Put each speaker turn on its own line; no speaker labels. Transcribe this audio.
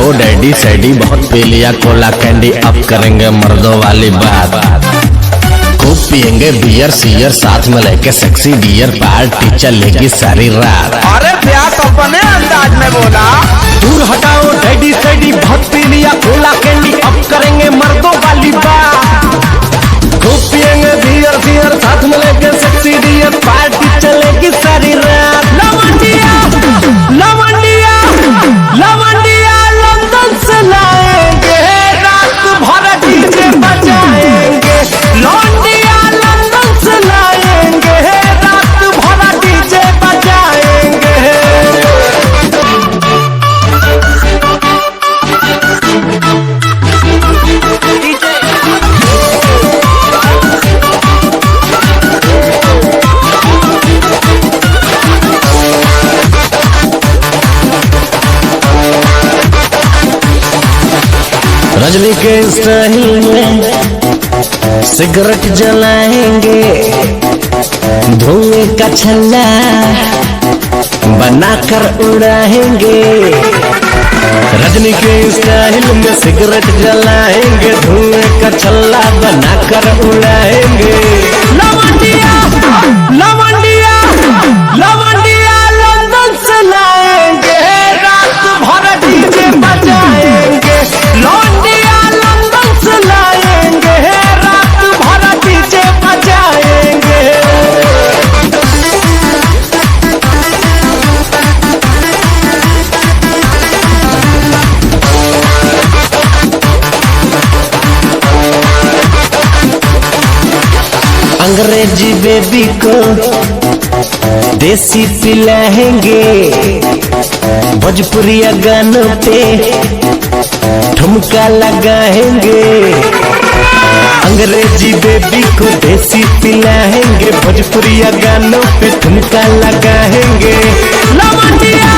हटाओ डैडी सैडी, बहुत पी लिया कोला कैंडी, अब करेंगे मर्दों वाली बात। खूब पियेंगे बियर सियर, साथ में लेके सेक्सी डियर, पार्टी चलेगी सारी रात।
अरे प्यार तो अपने अंदाज में बोला।
दूर हटाओ डैडी सैडी, बहुत पी लिया कोला कैंडी, अब करेंगे मर्दों वाली बात। खूब पियेंगे बियर सियर, साथ में लेके सेक्सी डियर, पार्टी चलेगी सारी रात। लवंडिया लवंडिया लवंडिया लंदन से लाएंगे, रात भर डीजे बजाएंगे। लवंडिया लंदन से लाएंगे, रात भर डीजे बजाएंगे। रजनी के स्टाइल में सिगरेट जलाएंगे, धुएं का छल्ला बनाकर उड़ाएंगे। रजनी के स्टाइल में सिगरेट जलाएंगे, धुएं का छल्ला बनाकर उड़ाएंगे। लवंडिया लवंडिया लवंडिया लंदन से लाएंगे, रात भर डीजे बजाएंगे। लवंडिया लंदन से लाएंगे, रात भर डीजे बजाएंगे। अंग्रेजी बेबी को देसी पिलाएंगे, भोजपुरिया गानों पे ठुमका लगाएंगे। अंग्रेजी बेबी को देसी पिलाएंगे, भोजपुरिया गानों पे ठुमका लगाएंगे। लवंडिया